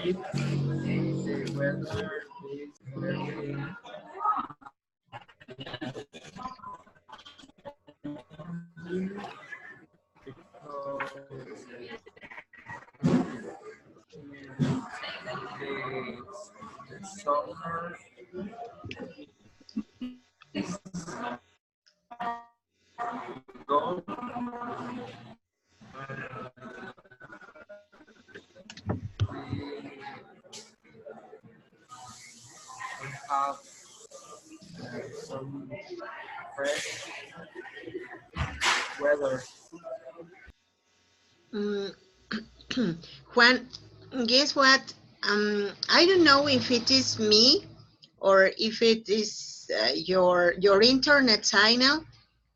The weather is very the summer go we have some fresh weather. Mm, Juan, guess what? I don't know if it is me or if it is your internet signal,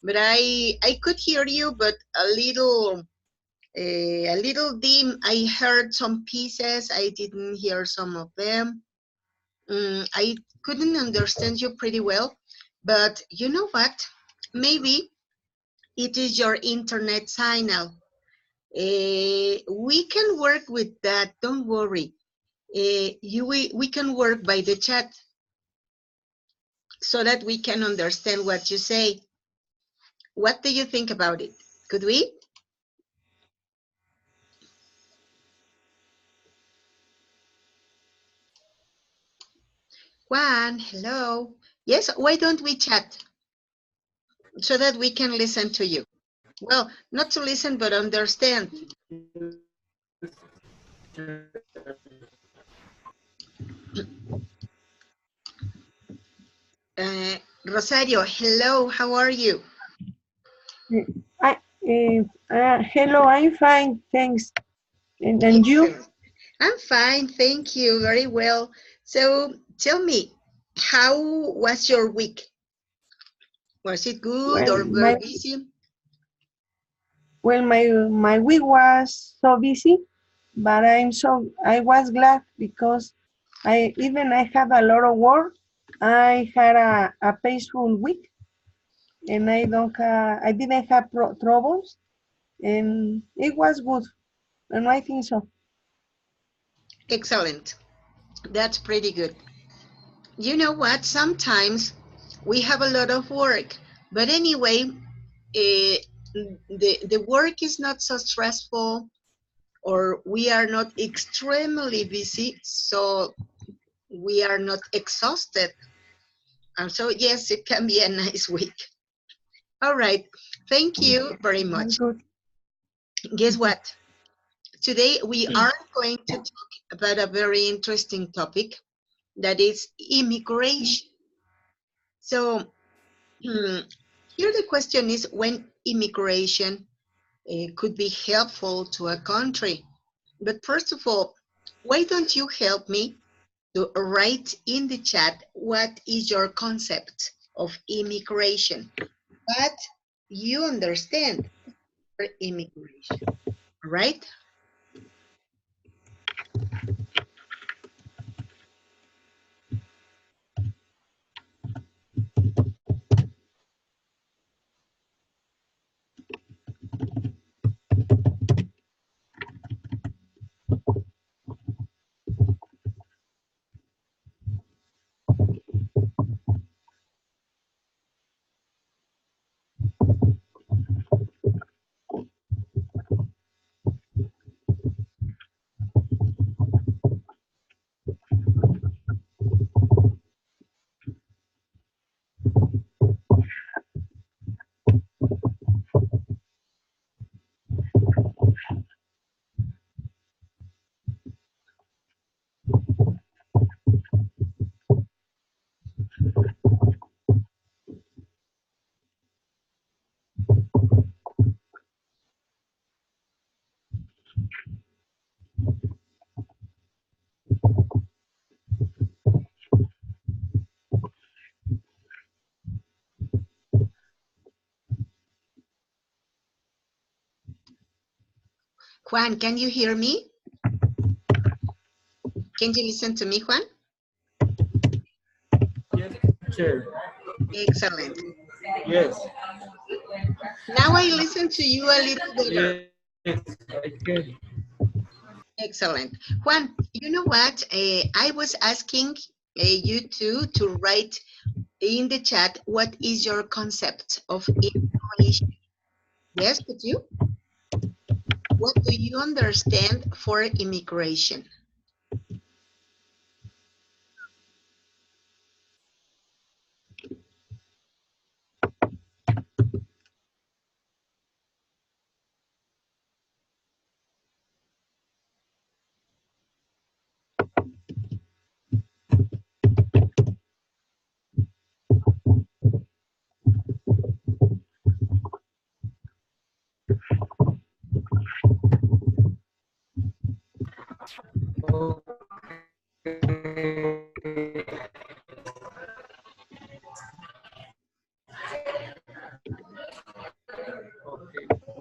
but I could hear you, but a little dim. I heard some pieces. I didn't hear some of them. I couldn't understand you pretty well, but you know what? Maybe it is your internet signal. We can work with that. Don't worry. We can work by the chat so that we can understand what you say. What do you think about it? Could we? Juan, hello. Yes, why don't we chat so that we can listen to you? Well, not to listen, but understand. Rosario, hello, how are you? Hello, I'm fine, thanks. And you? I'm fine, thank you, very well. So tell me, how was your week? Was it good or very busy? Well, my week was so busy, but I was glad because I had a lot of work. I had a peaceful week, and I didn't have troubles, and it was good, and I think so. Excellent. That's pretty good. You know what? Sometimes we have a lot of work, but anyway, the work is not so stressful, or we are not extremely busy, so we are not exhausted. And so, yes, it can be a nice week. All right. Thank you very much. Good. Guess what? Today we are going to talk about a very interesting topic, that is immigration. So here the question is when immigration could be helpful to a country. But first of all, why don't you help me to write in the chat what is your concept of immigration? What you understand for immigration, right? Juan, can you hear me? Can you listen to me, Juan? Yes, teacher. Excellent. Yes. Now I listen to you a little better. Yes, I can. Excellent. Juan, You know what? I was asking you two to write in the chat what is your concept of immigration. Yes, could you? What do you understand for immigration? Okay.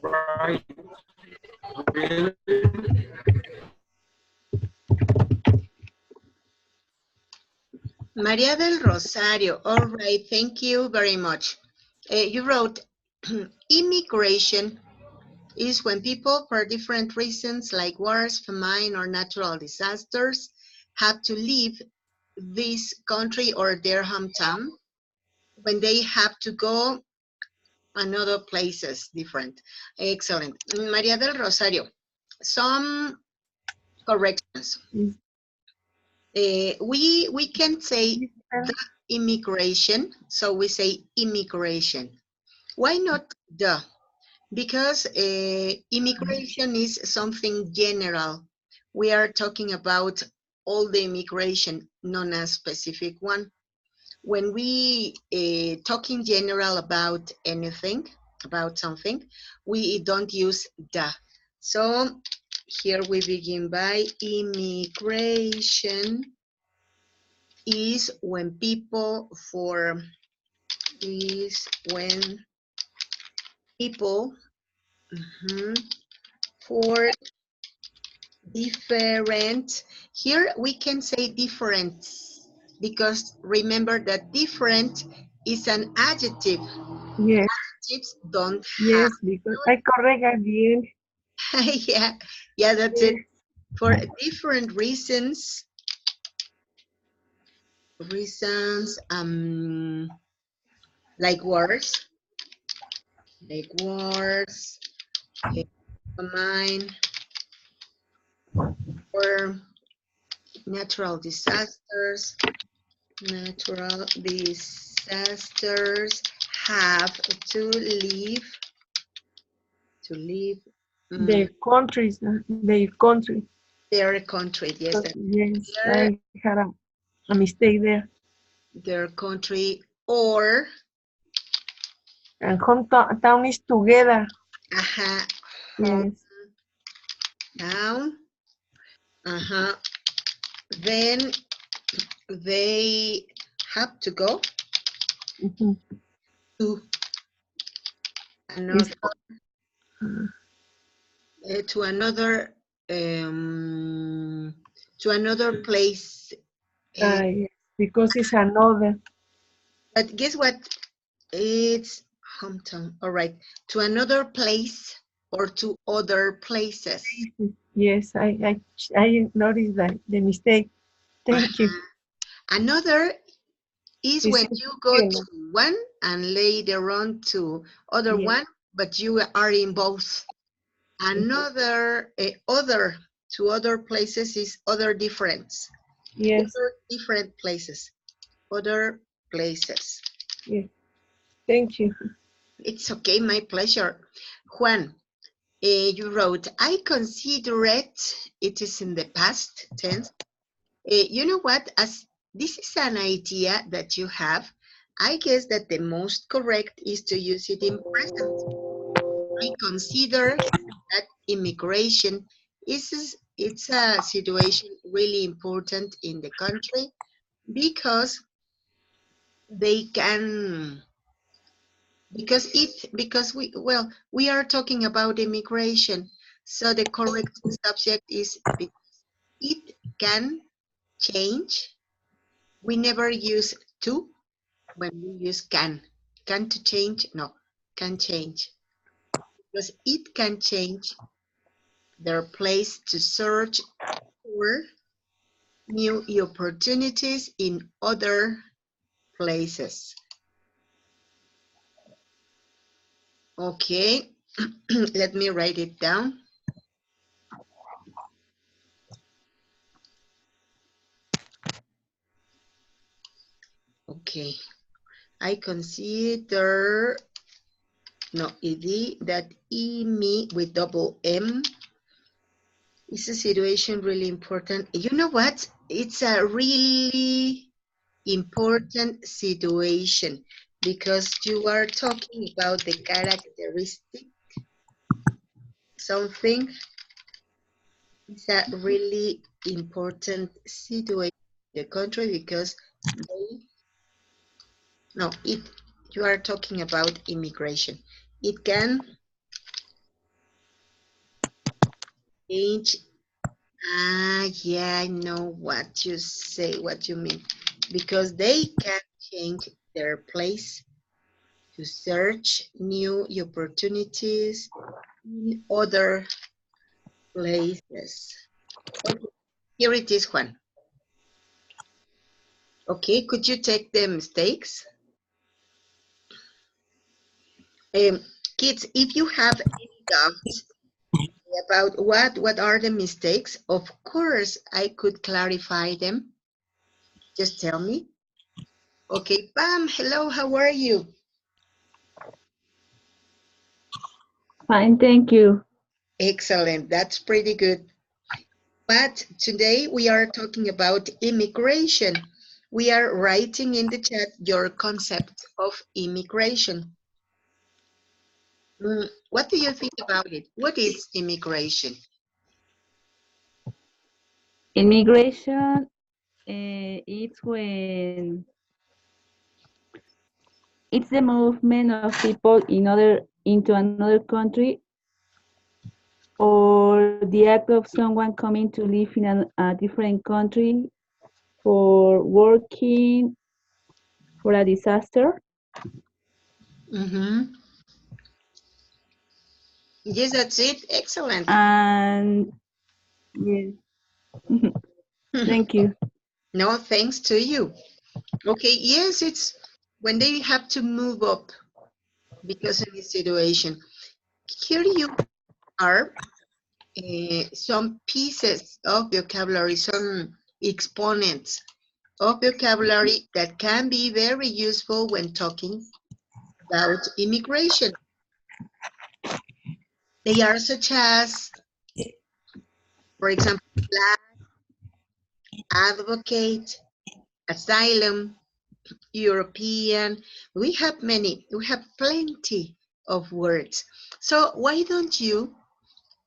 Right. Really? Maria del Rosario. All right, thank you very much. You wrote, immigration is when people, for different reasons like wars, famine, or natural disasters, have to leave this country or their hometown when they have to go another places different. Excellent. Maria del Rosario, some corrections. Is We can say the different. immigration, so we say immigration. Why not the? Because immigration is something general. We are talking about all the immigration, not a specific one. When we talk in general about anything, about something, we don't use the. So here we begin by immigration is when people mhm, for different. Here we can say different because remember that different is an adjective. Yes, Adjectives don't have. yes, because I correct at the end. Yeah, yeah, that's it. Yes, For different reasons, like wars, eh, famine, or natural disasters. Natural disasters have to leave their mm, countries, their country. their country. Yes, Because, yes, their, I had a mistake there. their country or And hometown is together. aha, Yes. hometown. Then they have to go Mhm. to another It's to another um, to another place. yes, because it's another. But guess what? It's hometown. All right. To another place or to other places. Yes, I noticed that the mistake. Thank you. Another is It's when in you go together. to one and later on to other Yes. one, but you are in both. Another, other to other places is other difference. Yes. Other different places. Other places. Yes. Thank you. It's okay, my pleasure. Juan, you wrote, I consider it is in the past tense. You know what, as this is an idea that you have, I guess that the most correct is to use it in present. I consider that immigration it's a situation really important in the country because they can because we are talking about immigration, so the correct subject is because it can change. We never use to when we use can to change, no, can change because it can change their place to search for new opportunities in other places. Okay, let me write it down. Okay, I consider, no, ed, that me with double M is a situation really important. You know what? It's a really important situation because you are talking about the characteristic, something. It's a really important situation in the country because they, no, it, you are talking about immigration. It can change. Ah, yeah, I know what you say, what you mean. Because they can change their place to search new opportunities in other places. Okay, here it is, Juan. Okay, could you take the mistakes? Kids, if you have any doubts about what are the mistakes, of course, I could clarify them. Just tell me. Okay, Pam, hello, how are you? Fine, thank you. Excellent, that's pretty good. But today we are talking about immigration. We are writing in the chat your concept of immigration. What do you think about it? What is immigration? Immigration, it's when it's the movement of people into another country, or the act of someone coming to live in a different country for working, for a disaster. Mm-hmm. Yes, that's it. Excellent. And yes, thank you. No, thanks to you. Okay, yes, it's when they have to move up because of the situation. Here you are some pieces of vocabulary, some exponents of vocabulary that can be very useful when talking about immigration. They are such as, for example, advocate, asylum, European. We have many, we have plenty of words. So why don't you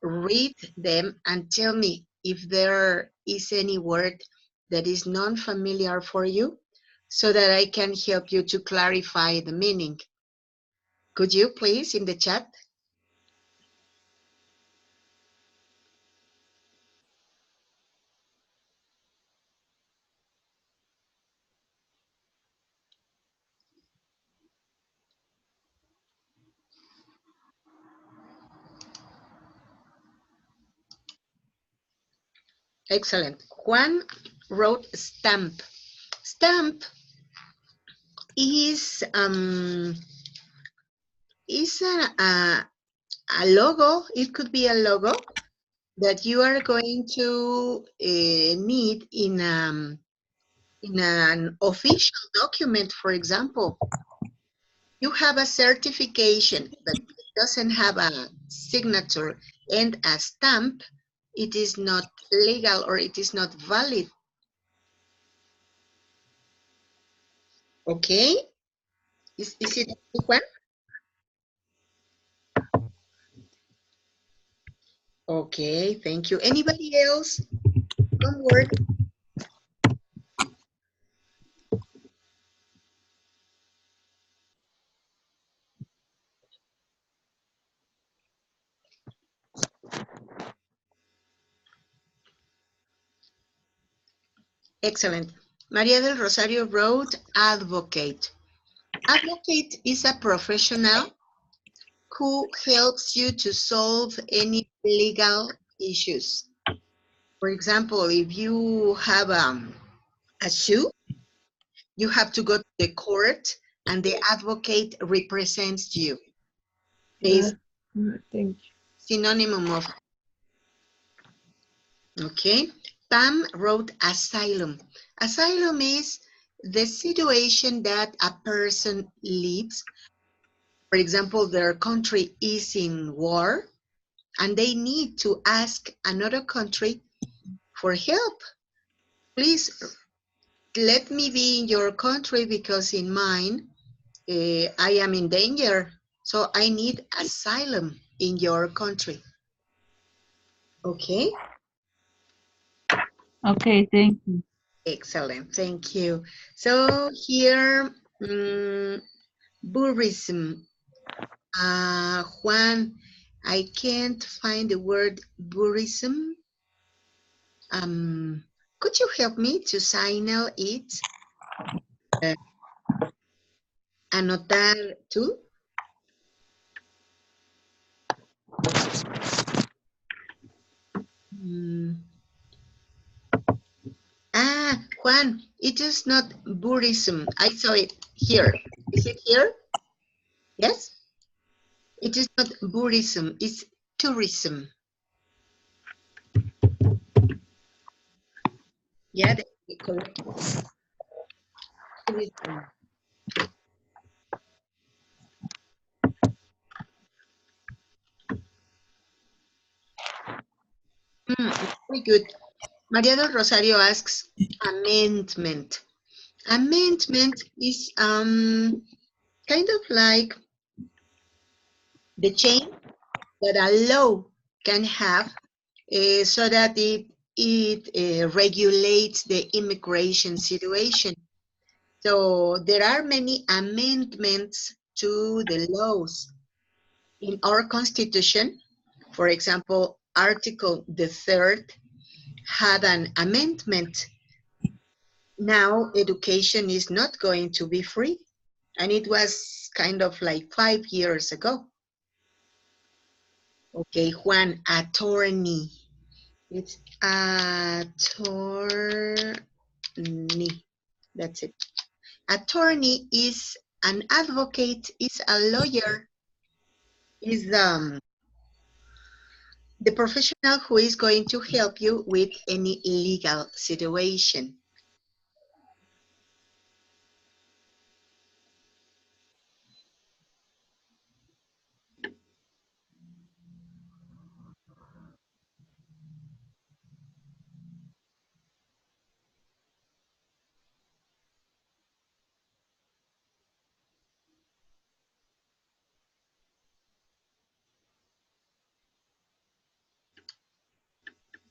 read them and tell me if there is any word that is non-familiar for you so that I can help you to clarify the meaning. Could you please in the chat? Excellent. Juan wrote stamp. Stamp is a logo. It could be a logo that you are going to need in an official document, for example. You have a certification, but it doesn't have a signature and a stamp, it is not legal or it is not valid. Okay? Is it one? Okay, thank you. Anybody else? One word. Excellent. Maria del Rosario wrote advocate. Advocate is a professional who helps you to solve any legal issues. For example, if you have a suit, you have to go to the court and the advocate represents you. Is Thank you. synonym of, okay? Pam wrote asylum. Asylum is the situation that a person lives. For example, their country is in war and they need to ask another country for help. Please let me be in your country because in mine, I am in danger. So I need asylum in your country. Okay, Okay, thank you. excellent. Thank you. So here, tourism. Juan, I can't find the word tourism. Could you help me to signal it? Anotar too? Juan, it is not Buddhism. I saw it here. Is it here? Yes? It is not Buddhism, it's tourism. Yeah, correct. Tourism. Very good. Maria del Rosario asks, amendment. Amendment is kind of like the change that a law can have so that it regulates the immigration situation. So there are many amendments to the laws in our constitution. For example, Article the 3rd had an amendment. Now education is not going to be free. And it was kind of like 5 years ago. Okay, Juan, attorney. It's attorney. That's it. Attorney is an advocate, is a lawyer, is the professional who is going to help you with any legal situation.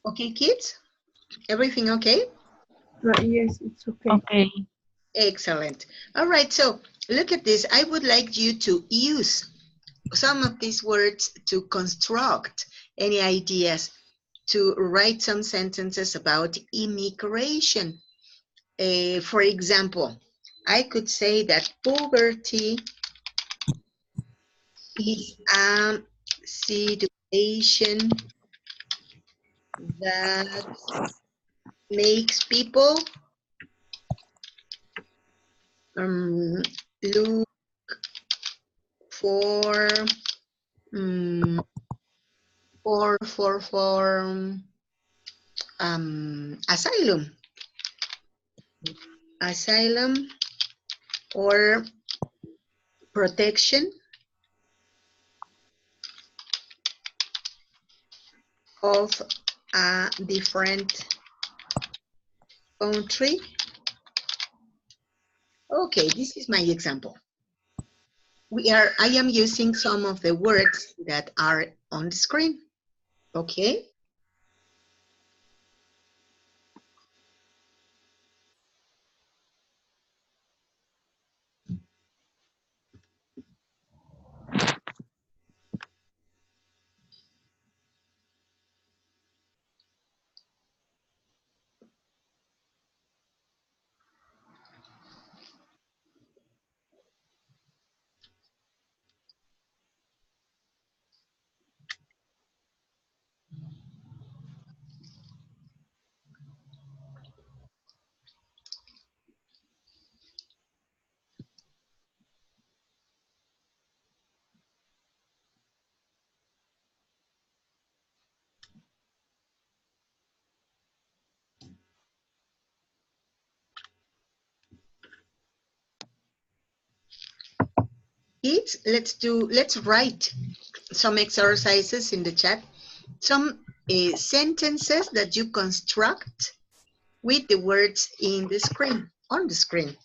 Okay, kids? Everything okay? Yes, it's okay. Okay. Excellent. All right, so look at this. I would like you to use some of these words to construct any ideas, to write some sentences about immigration. For example, I could say that poverty is a situation that makes people look for asylum, or protection of a different country. Okay, this is my example. I am using some of the words that are on the screen. Okay. Kids, let's write some exercises in the chat. Some sentences that you construct with the words in the screen, on the screen.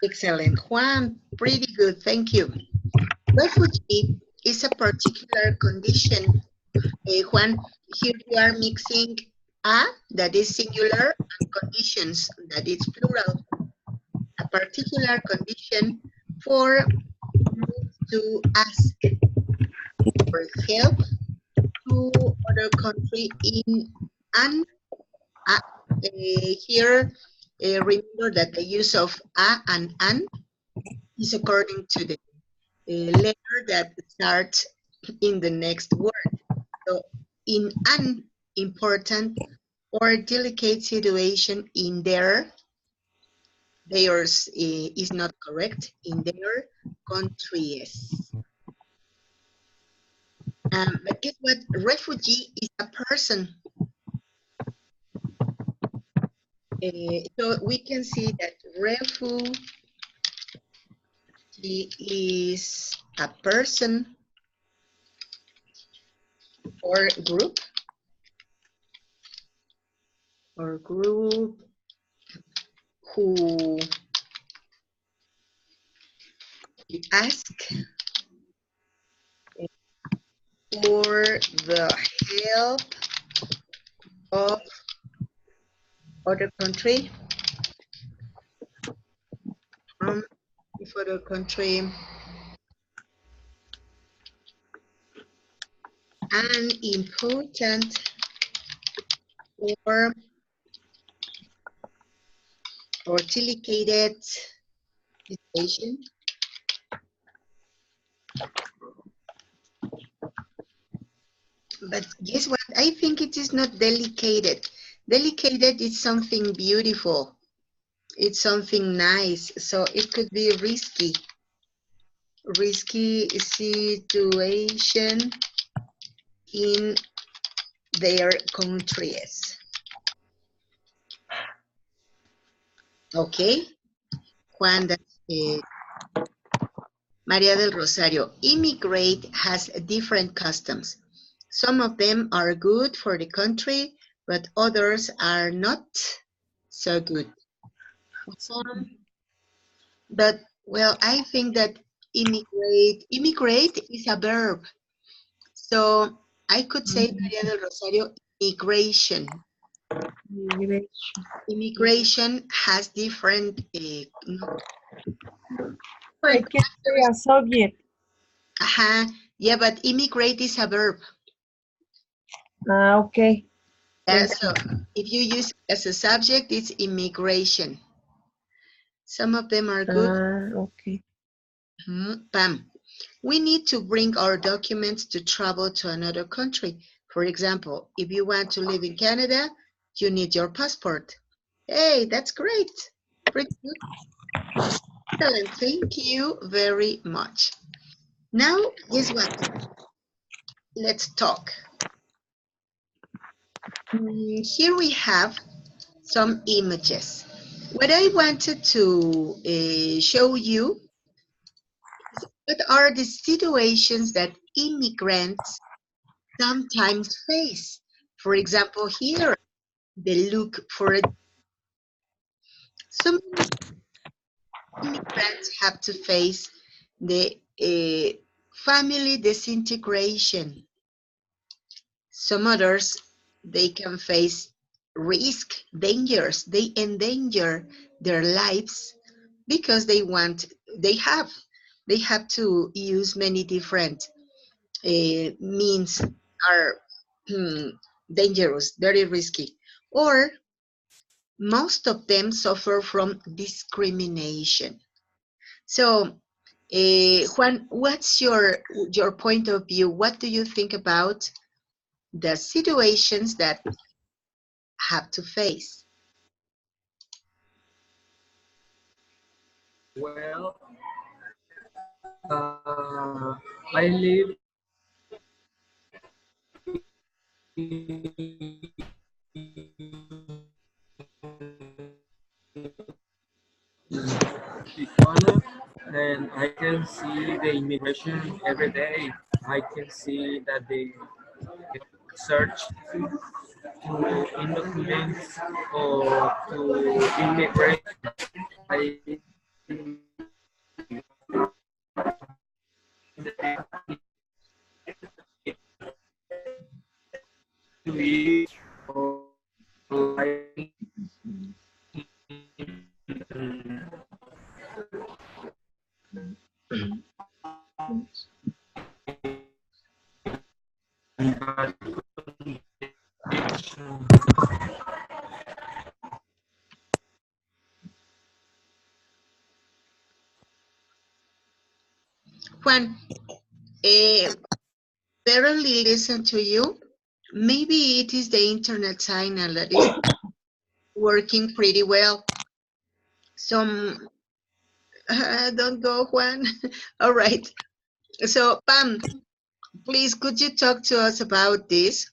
Excellent, Juan, pretty good, thank you. Refugee is a particular condition. Juan, here you are mixing a, that is singular, and conditions, that is plural. A particular condition for to ask for help to other country in an. Here, remember that the use of a and an is according to the letter that starts in the next word. So in an important or delicate situation in theirs is not correct, in their countries. But guess what? Refugee is a person. So we can see that refugee is a person or group who ask for the help of other country from other country an important or delicate situation. But guess what? I think it is not delicate. Delicate is something beautiful. It's something nice. So it could be risky. Risky situation in their countries. Okay, Juan, that's Maria del Rosario. Immigrate has different customs. Some of them are good for the country, but others are not so good. But, well, I think that immigrate is a verb. So I could say, Maria del Rosario, immigration. Immigration has different. I can say a subject. Yeah, but immigrate is a verb. Okay. Yeah, so if you use it as a subject, it's immigration. Some of them are good. Okay. Pam, we need to bring our documents to travel to another country. For example, if you want to live in Canada, you need your passport. Hey, that's great. Pretty good. Excellent. Thank you very much. Now, guess what? Let's talk. Here we have some images. What I wanted to show you is what are the situations that immigrants sometimes face. For example, here, they look for a. Some immigrants have to face the family disintegration. Some others, they can face risk, dangers. They endanger their lives because they have they have to use many different means are dangerous, very risky, or most of them suffer from discrimination. So, Juan, what's your point of view? What do you think about the situations that have to face? Well, I live Tijuana, and I can see the immigration every day. I can see that they search to in documents or to immigrate. I to eat or like Juan, barely listen to you. Maybe it is the internet signal that is working pretty well. Some don't go, Juan. All right. So, Pam, please, could you talk to us about this?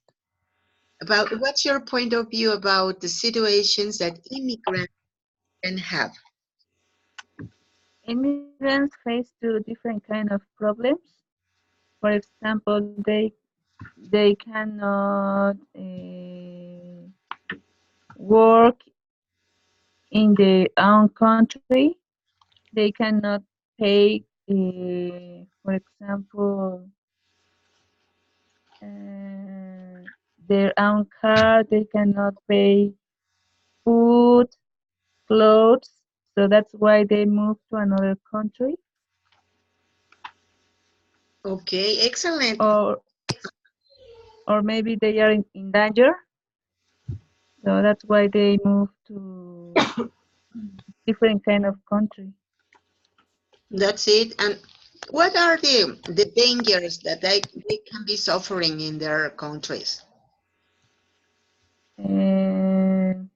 About what's your point of view about the situations that immigrants can have? Immigrants face two different kind of problems. For example, they cannot work in their own country. They cannot pay, for example, their own car. They cannot pay food, clothes. So that's why they move to another country. Okay, excellent. Or maybe they are in danger. So that's why they move to different kind of country. That's it. And what are the dangers that they can be suffering in their countries? And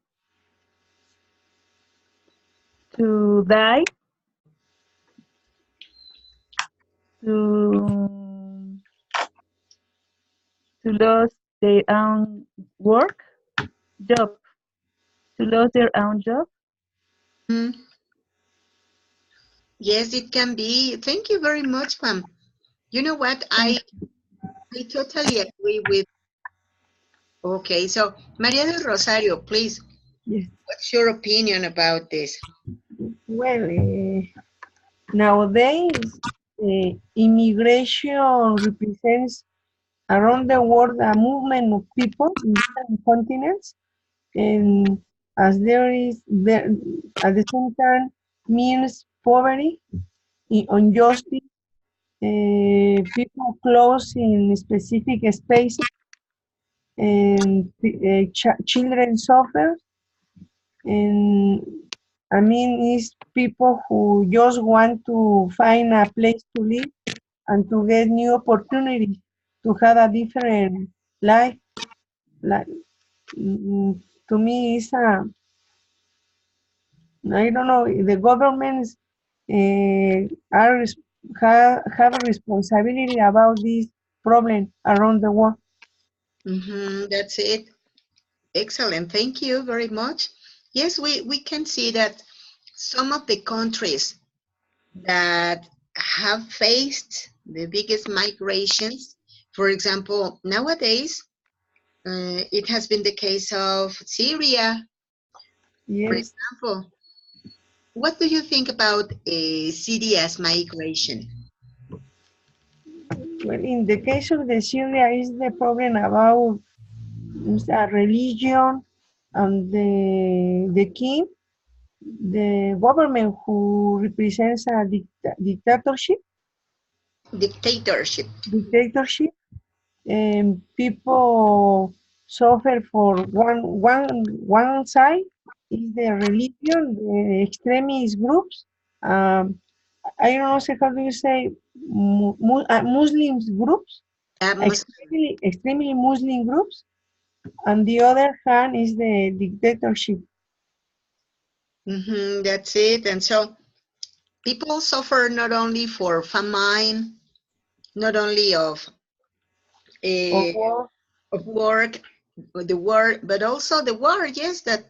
to die, to lose their own work, job, to lose their own job. Mm, yes, it can be. Thank you very much, Pam. You know what? I totally agree with. Okay, so Maria del Rosario, please, Yes. what's your opinion about this? Well, nowadays, immigration represents around the world a movement of people in different continents, and as there is there at the same time means poverty, injustice, people close in specific spaces, and children suffer, and I mean, it's people who just want to find a place to live and to get new opportunities to have a different life. Like, mm, to me, it's a, I don't know, the governments are have a responsibility about this problem around the world. That's it. Excellent. Thank you very much. Yes, we can see that some of the countries that have faced the biggest migrations, for example, nowadays, it has been the case of Syria, for Yes. example. What do you think about Syria's migration? Well, in the case of the Syria, is the problem about a religion and the king. the government who represents a dictatorship, Dictatorship. people suffer for one side is the religion, the extremist groups. Um, I don't know how do you say Muslims groups, Muslim. extremely Muslim groups, and the other hand is the dictatorship. That's it. And so people suffer not only for famine, not only Or uh, war. of work, the war, but also the war, yes, that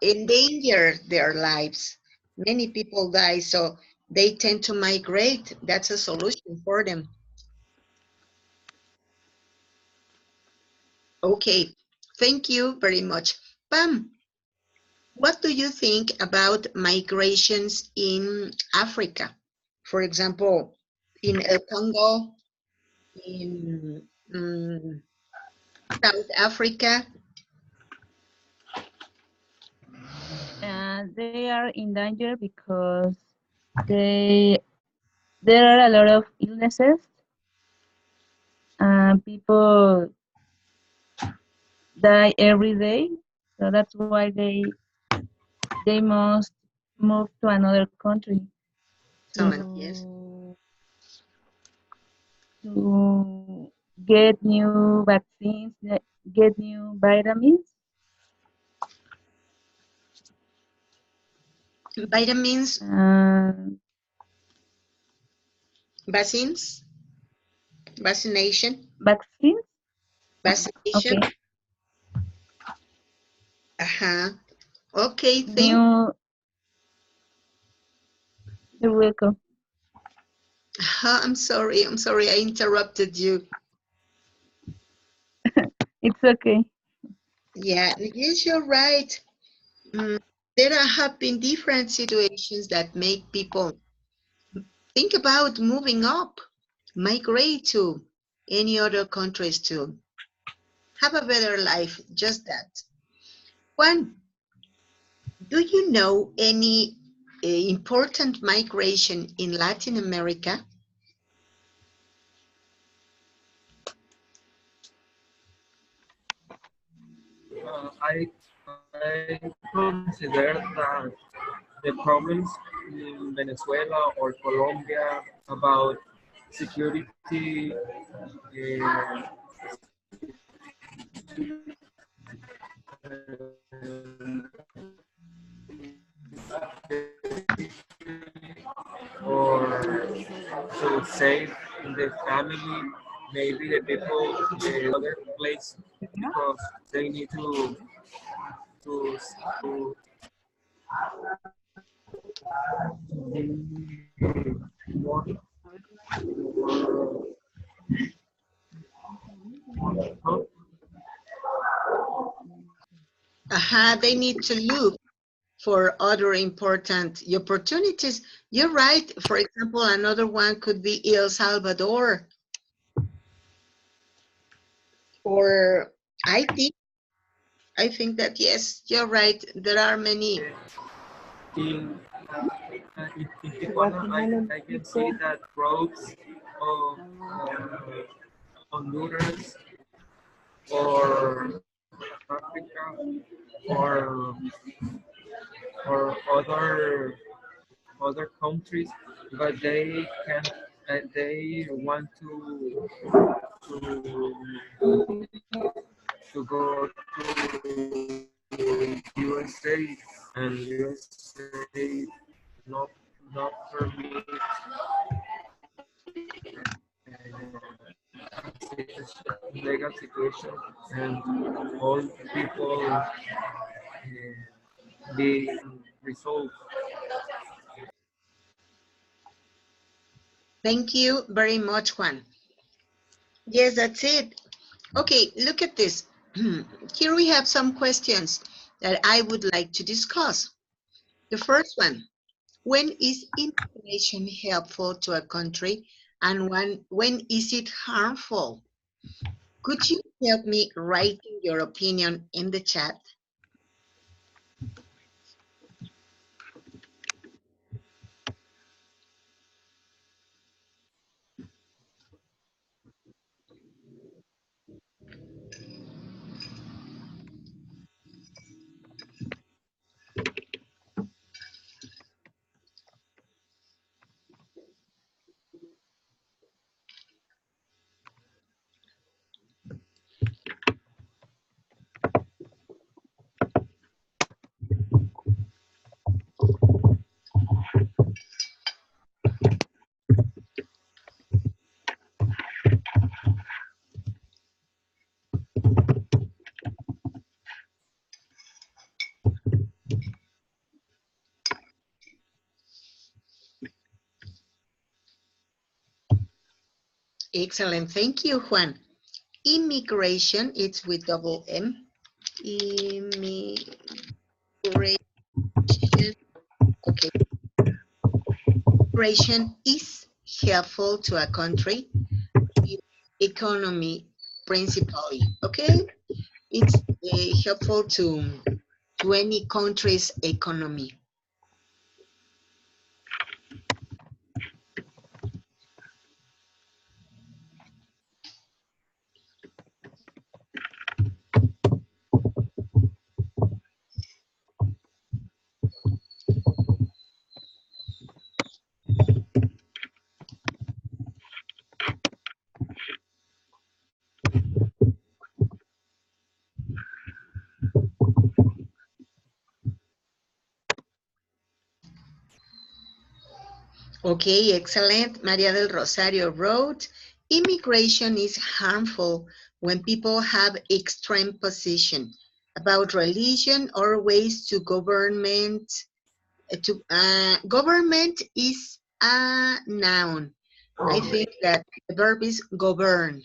endanger their lives. Many people die, so they tend to migrate. That's a solution for them. Okay, thank you very much. Pam, what do you think about migrations in Africa? For example, in El Congo, in South Africa. They are in danger because they there are a lot of illnesses and people die every day. So that's why they must move to another country Excellent, yes. to get new vaccines, get new vitamins. Vitamins, And vaccines, vaccination, vaccines. vaccination. Okay. Uh-huh. Okay, thank. New. You're welcome. I'm sorry, I interrupted you. It's okay. Yeah, yes, you're right. Mm, have been different situations that make people think about moving up, migrate to any other countries to have a better life, just that. Juan, do you know any important migration in Latin America? I consider that the problems in Venezuela or Colombia about security, or to save the family, maybe the people in other place because they need to to be more They need to look for other important opportunities. You're right. For example, another one could be El Salvador, or I think I think that yes, you're right. There are many. in in Tijuana, Guatemalan I can see people. that roads of Honduras or Africa or other countries, but they can they want to to go to USA and USA not not permit legal situation and all people be resolved. Thank you very much, Juan. Yes, that's it. Okay, look at this. Here we have some questions that I would like to discuss. The first one, when is immigration helpful to a country and when is it harmful? Could you help me writing your opinion in the chat? Excellent. Thank you, Juan. Immigration, it's with double M. Immigration. Okay. Immigration is helpful to a country economy principally. Okay. It's helpful to any country's economy. Okay, excellent. Maria del Rosario wrote, immigration is harmful when people have extreme position about religion or ways to government. Government is a noun. I think that the verb is govern.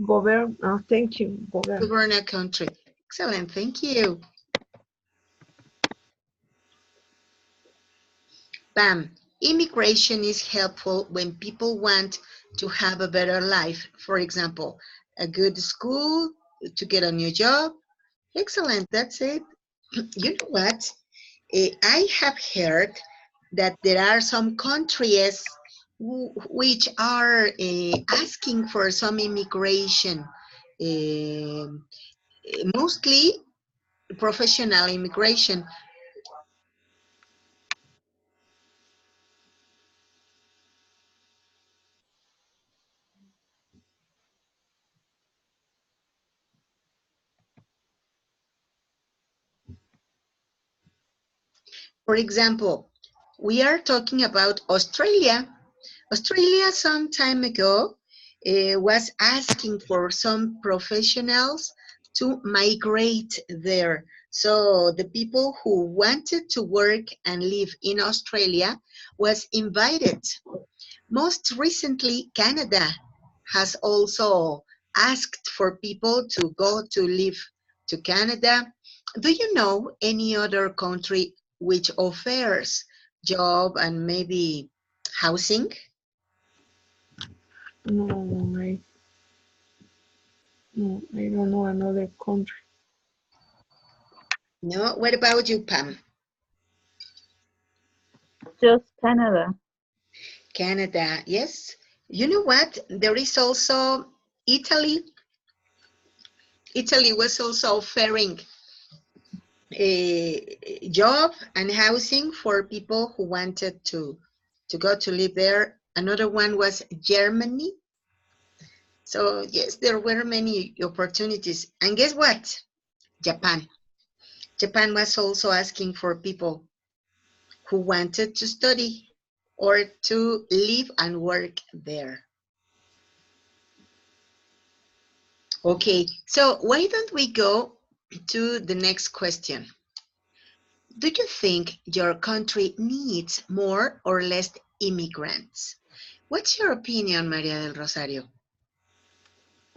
Govern. Oh, thank you. Govern. Govern a country. Excellent, thank you. Bam. Immigration is helpful when people want to have a better life. For example, a good school, to get a new job. Excellent, that's it. You know what? I have heard that there are some countries which are asking for some immigration, mostly professional immigration. For example, we are talking about Australia. Australia some time ago was asking for some professionals to migrate there. So the people who wanted to work and live in Australia was invited. Most recently, Canada has also asked for people to go to live to Canada. Do you know any other country which offers job and maybe housing? No, I don't know another country. No? What about you, Pam? Just Canada. Canada, yes. You know what? There is also Italy. Italy was also offering a job and housing for people who wanted to go to live there. Another one was Germany. So yes, there were many opportunities. And guess what? Japan. Japan was also asking for people who wanted to study or to live and work there. Okay, so why don't we go to the next question? Do you think your country needs more or less immigrants? What's your opinion, Maria del Rosario?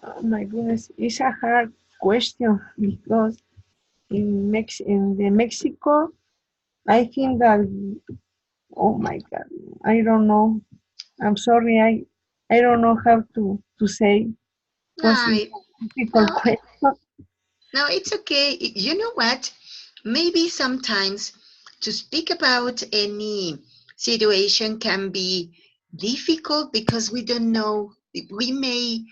Oh my goodness, it's a hard question because in the Mexico, I think that, oh my God, I don't know. I'm sorry, I don't know how to say because it's I, a difficult no, question. no, it's okay. You know what? Maybe sometimes to speak about any situation can be difficult because we don't know. We may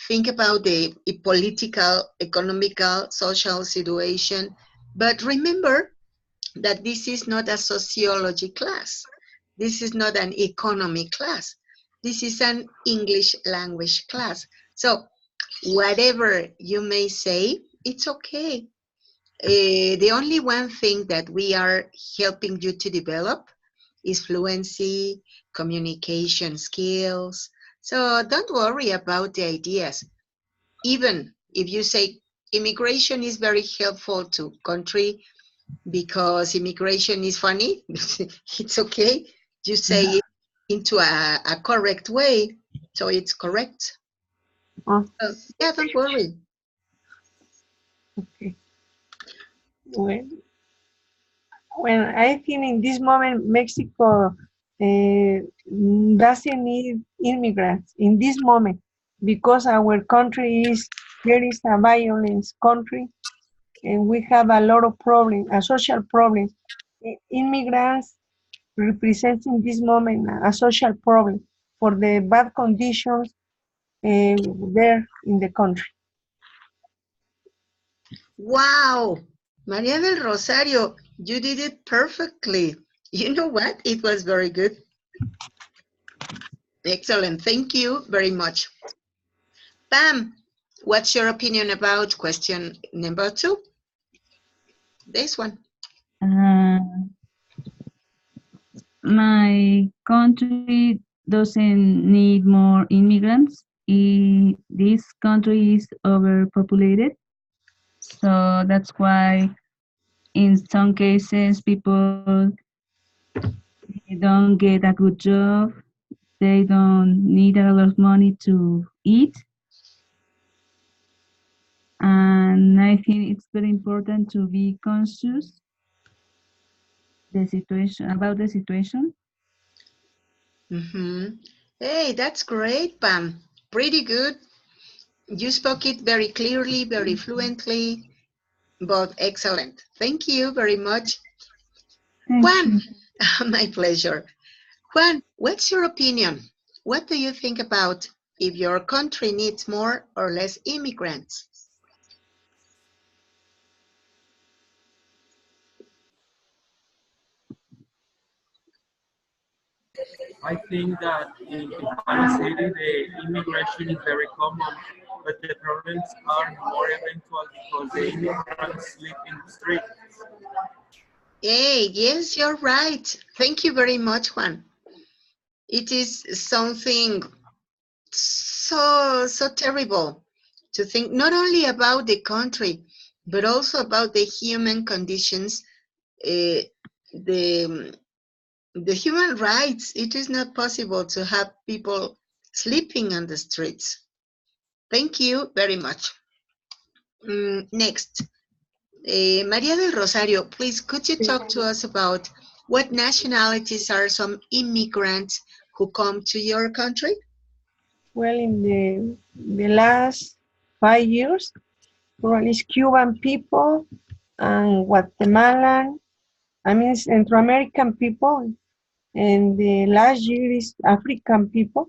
think about the political, economical, social situation, but remember that this is not a sociology class. This is not an economy class. This is an English language class. So whatever you may say, it's okay. The only one thing that we are helping you to develop is fluency, communication skills. So don't worry about the ideas. Even if you say immigration is very helpful to country because immigration is funny, it's okay. You say it into a correct way, so it's correct. Oh, Yeah, don't worry. okay. When I think in this moment Mexico doesn't need immigrants in this moment because our country is there is a violence country and we have a lot of problems, a social problems. Immigrants represent in this moment a social problem for the bad conditions there in the country. Wow, Maria del Rosario, you did it perfectly. You know what? It was very good. Excellent. Thank you very much. Pam, what's your opinion about question number 2? This one. Uh, my country doesn't need more immigrants. This country is overpopulated, so that's why in some cases people don't get a good job. They don't need a lot of money to eat, and I think it's very important to be conscious about the situation. Hey, that's great, Pam. Pretty good. You spoke it very clearly, very fluently, but excellent. Thank you very much. Thank Juan, you. my pleasure. Juan, what's your opinion? What do you think about if your country needs more or less immigrants? I think that in my city the immigration is very common, but the problems are more eventual because the immigrants live in the street. Hey, yes, you're right. Thank you very much, Juan. It is something so terrible to think not only about the country, but also about the human conditions, uh, the human rights. It is not possible to have people sleeping on the streets. Thank you very much. Next, Maria del Rosario, please, could you talk to us about what nationalities are some immigrants who come to your country? Well, in the last 5 years, probably Cuban people and Guatemalan, I mean Central American people, and the last year is African people.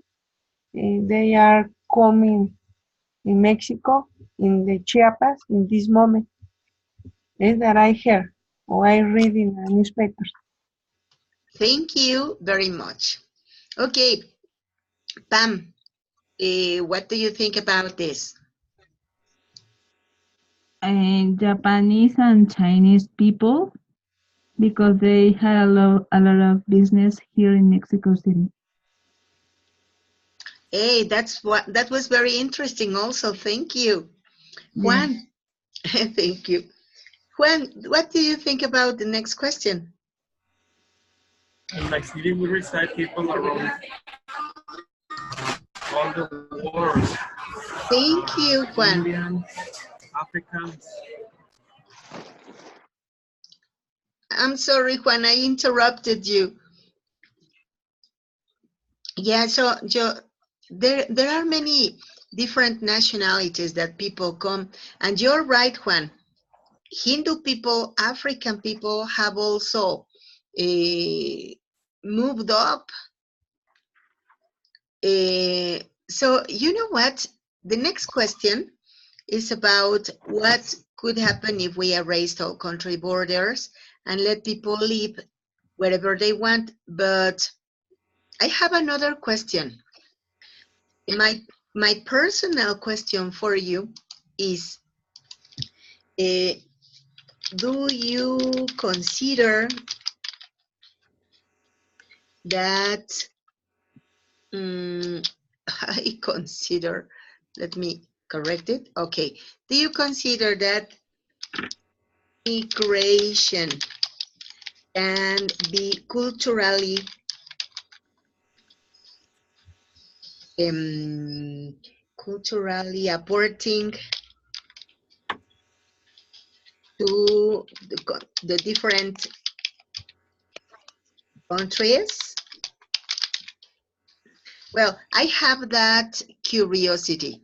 They are coming in Mexico, in the Chiapas, in this moment. Is that I hear or I read in the newspapers. Thank you very much. Okay, Pam, what do you think about this? And Japanese and Chinese people because they had a lot of business here in Mexico City. Hey, that was very interesting also. Thank you. Yes. Juan, thank you. Juan, what do you think about the next question? In my city we reside people around all the world, Thank you, Juan. Indians, Africans. I'm sorry, Juan, I interrupted you. Yeah, so there are many different nationalities that people come, and you're right, Juan. Hindu people, African people have also moved up. So you know what? The next question is about what could happen if we erased all country borders and let people live wherever they want. But I have another question. My personal question for you is, do you consider that I consider, let me correct it. Okay. Do you consider that migration can be culturally apporting to the different countries? Well, I have that curiosity.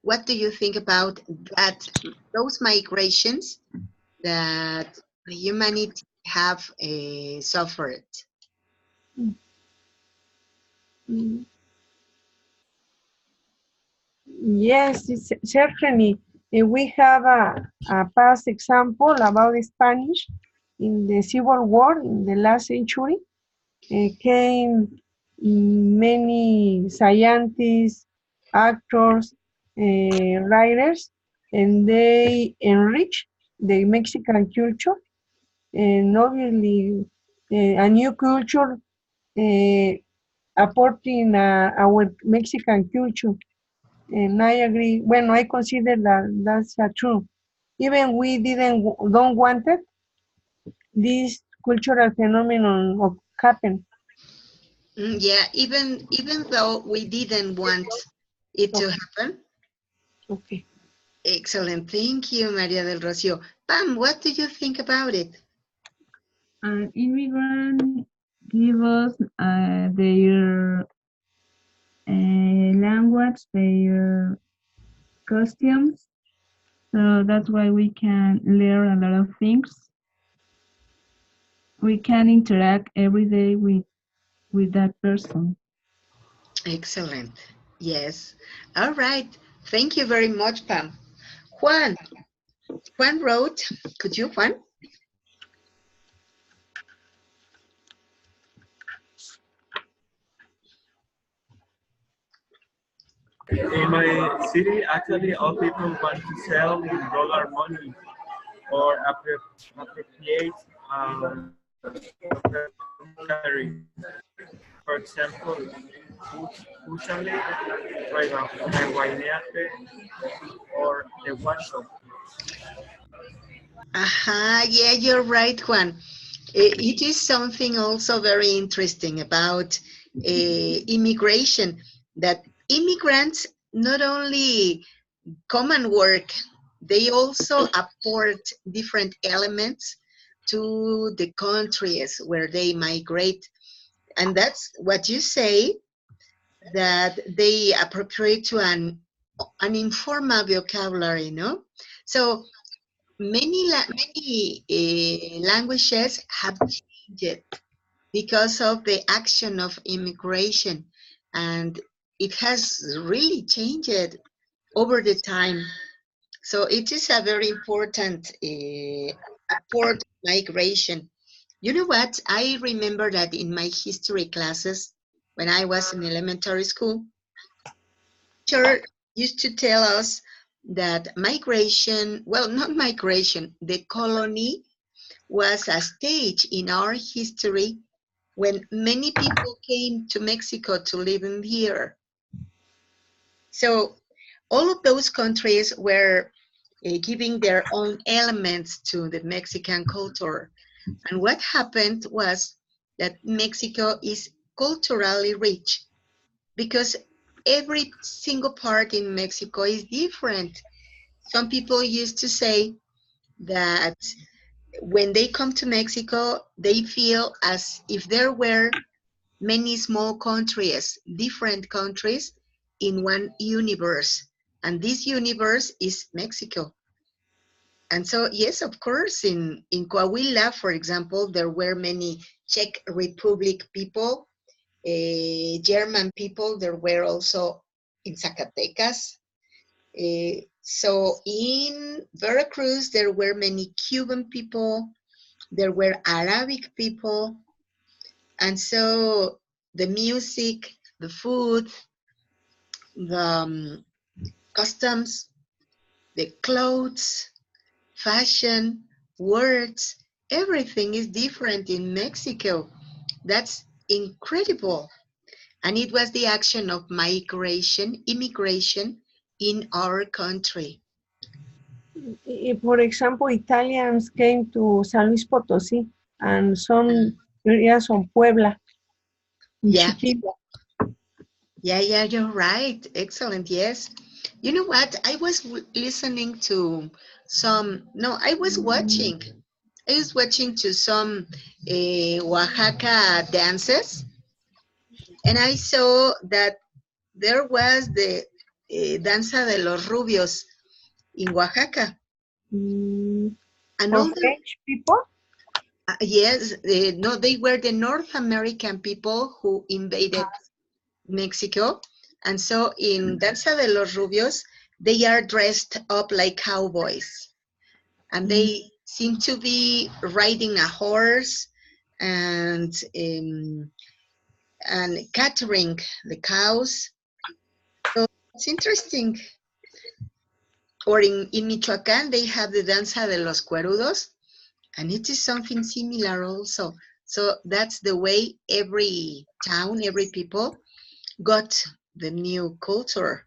What do you think about that? Those migrations that humanity have suffered? Mm, Yes, certainly. We have a past example about Spanish in the Civil War in the last century. Came many scientists, actors, writers, and they enrich the Mexican culture. And obviously, a new culture apporting our Mexican culture. And I agree. Well, I consider that that's true. Even we don't want it, this cultural phenomenon of happen. Yeah, even though we didn't want it to Okay. happen. Okay. Excellent. Thank you, Maria del Rocio. Pam, what do you think about it? An immigrant give us their language, their costumes. So that's why we can learn a lot of things. We can interact every day with that person. Excellent. Yes. All right. Thank you very much, Pam. Juan. Juan wrote, could you, Juan? In my city, actually, all people want to sell in dollar money or appropriate currency. For example, usually regañate or the one shop. Aha, yeah, you're right, Juan. It is something also very interesting about immigration, that immigrants not only come and work, they also apport different elements to the countries where they migrate. And that's what you say, that they appropriate to an informal vocabulary, no? So many languages have changed because of the action of immigration, and it has really changed over the time. So it is a very important port migration. You know what? I remember that in my history classes, when I was in elementary school, teacher used to tell us that migration, well, not migration, the colony was a stage in our history when many people came to Mexico to live in here. So all of those countries were giving their own elements to the Mexican culture. And what happened was that Mexico is culturally rich because every single part in Mexico is different. Some people used to say that when they come to Mexico, they feel as if there were many small countries, different countries in one universe. And this universe is Mexico. And so, yes, of course, in Coahuila, for example, there were many Czech Republic people, German people. There were also in Zacatecas. So in Veracruz, there were many Cuban people. There were Arabic people. And so the music, the food, the customs, the clothes, fashion, words, everything is different in Mexico. That's incredible. And it was the action of migration, immigration in our country. For example, Italians came to San Luis Potosí and some areas on Puebla, in Yeah, Chipinque. Yeah, you're right. Excellent. Yes. You know what? I was listening to no, I was watching to some Oaxaca dances, and I saw that there was the Danza de los Rubios in Oaxaca. Mm, And for all the, French people? yes, no, they were the North American people who invaded Mexico. And so in Danza de los Rubios, they are dressed up like cowboys. And they seem to be riding a horse and catering the cows. So it's interesting. Or in Michoacán, they have the Danza de los Cuerudos, and it is something similar also. So that's the way every town, every people got the new culture.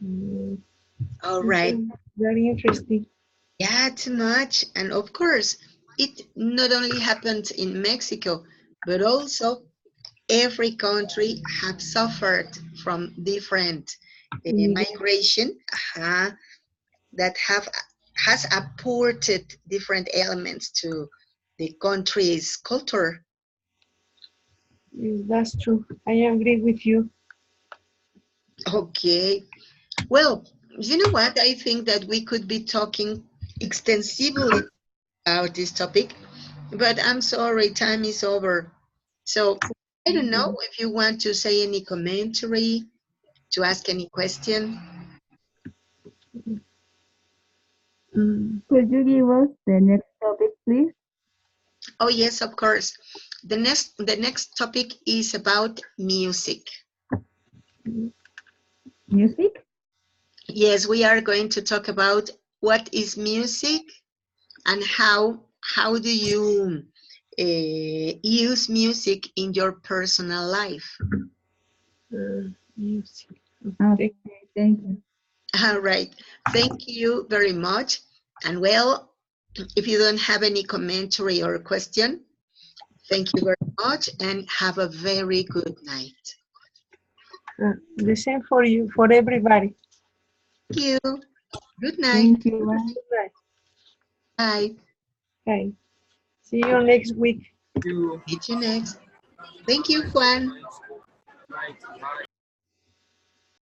Mm, All this right. is very interesting. Yeah, too much. And of course, it not only happened in Mexico, but also every country have suffered from different migration that has apported different elements to the country's culture. Yes, that's true. I agree with you. Okay. Well, you know what? I think that we could be talking extensively about this topic, but I'm sorry, time is over. So I don't know if you want to say any commentary, to ask any question. Mm, Could you give us the next topic, please? Oh yes, of course. The next topic is about music. Music? Yes, we are going to talk about what is music and how do you use music in your personal life. music. Okay, thank you. All right. Thank you very much. And well, if you don't have any commentary or question, thank you very much and have a very good night. The same for you, for everybody. Thank you. Good night. Thank you. Bye. Right. Bye. Okay. See you next week. You Meet you next. Thank you, Juan. right, right.